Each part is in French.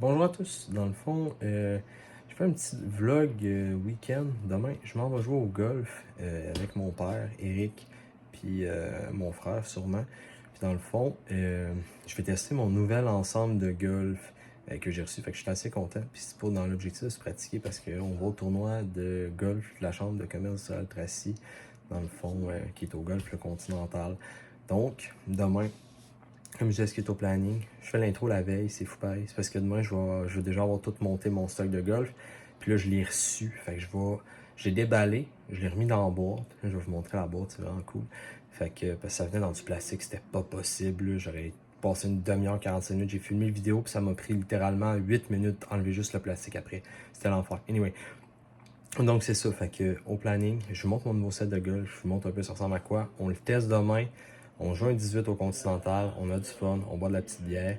Bonjour à tous. Dans le fond, je fais un petit vlog week-end. Demain, je m'en vais jouer au golf avec mon père, Eric, puis mon frère sûrement. Puis dans le fond, je vais tester mon nouvel ensemble de golf que j'ai reçu. Fait que je suis assez content. Puis c'est pour dans l'objectif de se pratiquer parce qu'on va au tournoi de golf de la Chambre de commerce de Tracy, dans le fond, qui est au golf le Continental. Donc, demain, comme je disais, ce qui est au planning, je fais l'intro la veille, c'est fou pareil. C'est parce que demain, je vais déjà avoir tout monté mon stock de golf. Puis là, je l'ai reçu. Fait que j'ai déballé, je l'ai remis dans la boîte. Là, je vais vous montrer la boîte, c'est vraiment cool. Fait que, parce que ça venait dans du plastique, c'était pas possible. J'aurais passé une demi-heure, 45 minutes. J'ai filmé la vidéo, puis ça m'a pris littéralement 8 minutes enlever juste le plastique après. C'était l'enfer. Anyway. Donc, c'est ça. Fait que, au planning, je vous montre mon nouveau set de golf. Je vous montre un peu ça ressemble à quoi. On le teste demain. On joue un 18 au Continental, on a du fun, on boit de la petite bière,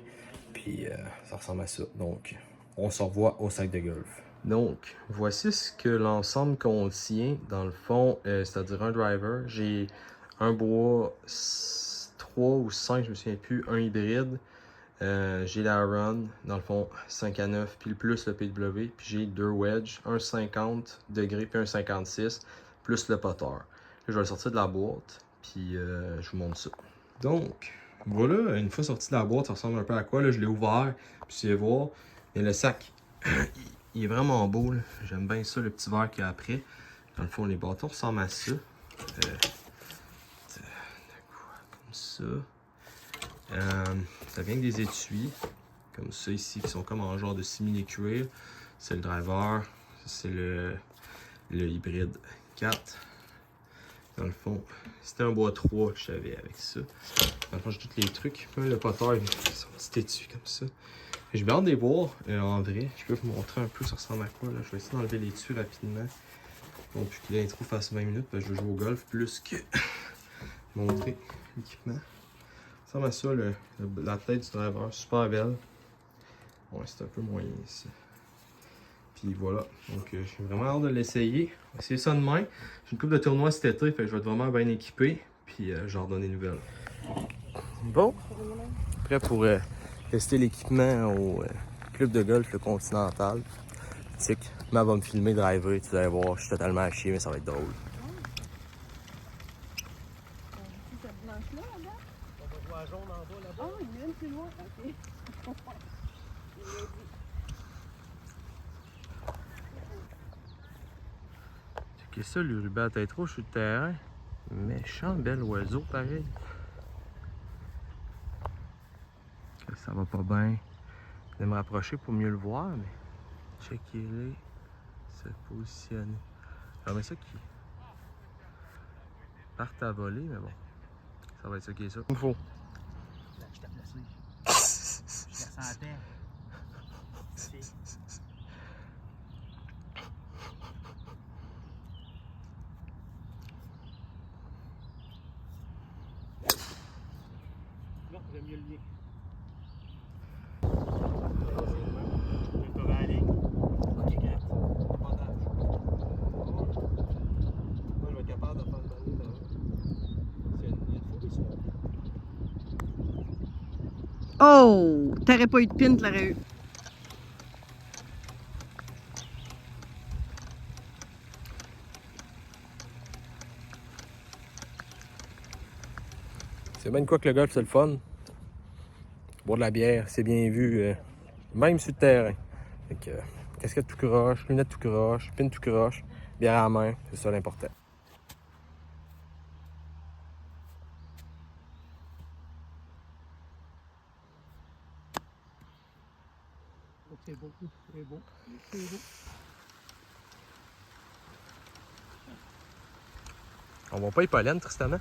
puis ça ressemble à ça. Donc, on se revoit au sac de golf. Donc, voici ce que l'ensemble contient. Dans le fond, c'est-à-dire un driver. J'ai un bois 3 ou 5, je me souviens plus, un hybride. J'ai la Run, dans le fond, 5 à 9, puis le plus le PW. Puis j'ai deux wedges, un 50 degrés puis un 56, plus le putter. Là, je vais le sortir de la boîte, puis je vous montre ça. Donc, voilà, une fois sorti de la boîte, ça ressemble un peu à quoi. Là, je l'ai ouvert, puis vous allez voir. Et le sac, il est vraiment beau. J'aime bien ça, le petit verre qu'il y a après. Dans le fond, les bâtons ressemblent à ça. Comme ça. Ça vient avec des étuis, comme ça ici, qui sont comme en genre de simili-cuir. C'est le driver, c'est le hybride 4. Dans le fond, c'était un bois 3 que j'avais avec ça. Dans le fond, j'ai tous les trucs. Même le poteur, ils sont petits étuis comme ça. J'ai bien hâte de les voir en vrai. Je peux vous montrer un peu ça ressemble à quoi. Là. Je vais essayer d'enlever les étuis rapidement. Bon, puis que l'intro fasse 20 minutes, parce que je veux jouer au golf plus que montrer l'équipement. Ça ressemble à ça, la tête du driver, super belle. Ouais, c'est un peu moyen ici. Puis voilà, donc j'ai vraiment hâte de l'essayer. On va essayer ça demain. J'ai une coupe de tournoi cet été, fait que je vais être vraiment bien équipé. Puis je vais en donner des nouvelles. Bon, prêt pour tester l'équipement au club de golf le Continental. Tic, ma va me filmer driver, tu vas voir, je suis totalement à chier, mais ça va être drôle. Cette blanche-là, là-bas? On va jouer à jaune en bas là-bas. Ah, il y en a une plus loin, ok. Checkez ça, le ruban à tête rouge sur le terrain. Méchant bel oiseau, pareil. Ça va pas bien. Je vais me rapprocher pour mieux le voir, mais checkez-les. Se positionner. J'aimerais ça qui partent à voler, mais bon. Ça va être ça qui est ça. Il me faut. Là, je t'ai placé. Je la sentais. Non, j'aime mieux le lien. Tu vas aller? Ok, correct. Avantage. Moi, je vais être capable de faire le donner là. Il y a une photo sur mon pied. Oh! T'aurais pas eu de pin, tu l'aurais eu. C'est bien quoi que le golf, c'est le fun. Boire de la bière, c'est bien vu, même sur le terrain. Fait que, casquette tout croche, lunettes tout croche, pin tout croche, bière à la main, c'est ça l'important. Oh, c'est beau, c'est beau, c'est beau. On va pas y pollen, tristement.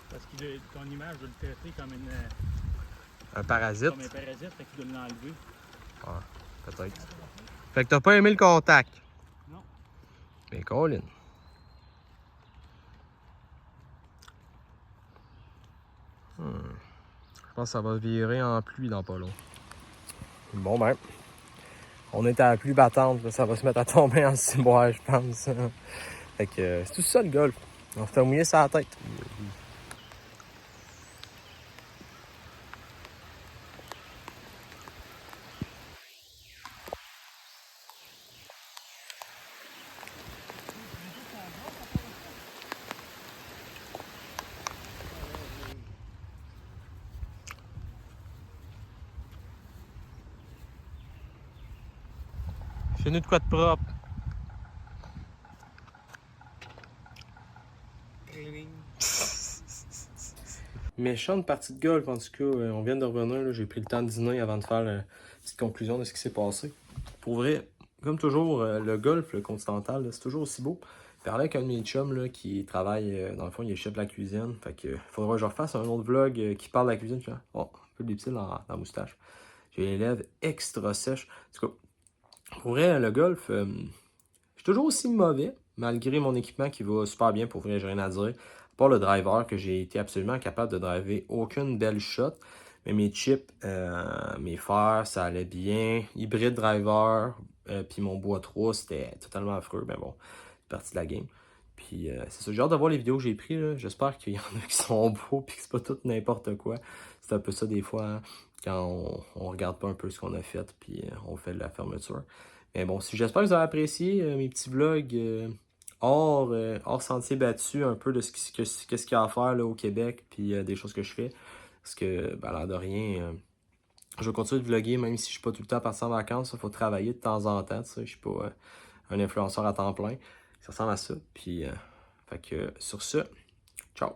Parce que ton image, je dois le traiter comme Un parasite. comme un parasite, fait qu'il doit l'enlever. Ah, peut-être. Fait que t'as pas aimé le contact. Non. Mais Colin. Je pense que ça va virer en pluie dans pas long. Bon ben, on est à la pluie battante, là, ça va se mettre à tomber en ciboire, je pense. Fait que c'est tout ça le golf. On se fait mouiller sa tête. Fais-nous de quoi de propre. Méchante partie de golf, en tout cas. On vient de revenir. J'ai pris le temps de dîner avant de faire la petite conclusion de ce qui s'est passé. Pour vrai, comme toujours, le golf, le continental, là, c'est toujours aussi beau. Je parlais avec un de mes chums là, qui travaille, dans le fond, il est chef de la cuisine. Fait que faudra que je refasse un autre vlog qui parle de la cuisine. Je fais, oh, un peu de lipsil dans la moustache. J'ai les lèvres extra sèches. En tout cas, pour vrai, le golf, je suis toujours aussi mauvais, malgré mon équipement qui va super bien. Pour vrai, j'ai rien à dire. À part le driver, que j'ai été absolument capable de driver aucune belle shot. Mais mes chips, mes fers, ça allait bien. Hybride driver, puis mon bois 3, c'était totalement affreux. Mais bon, c'est parti de la game. Puis c'est ça, j'ai hâte de voir les vidéos que j'ai prises. J'espère qu'il y en a qui sont beaux, puis que c'est pas tout n'importe quoi. C'est un peu ça des fois, hein, quand on regarde pas un peu ce qu'on a fait, puis on fait de la fermeture. Mais bon, si j'espère que vous avez apprécié mes petits vlogs hors sentier battu, un peu de qu'est-ce qu'il y a à faire là, au Québec, puis des choses que je fais. Parce que, ben, l'air de rien, je vais continuer de vlogger, même si je suis pas tout le temps parti en vacances. Il faut travailler de temps en temps, tu sais. Je suis pas un influenceur à temps plein. Ça ressemble à ça. Puis, fait que sur ce, ciao!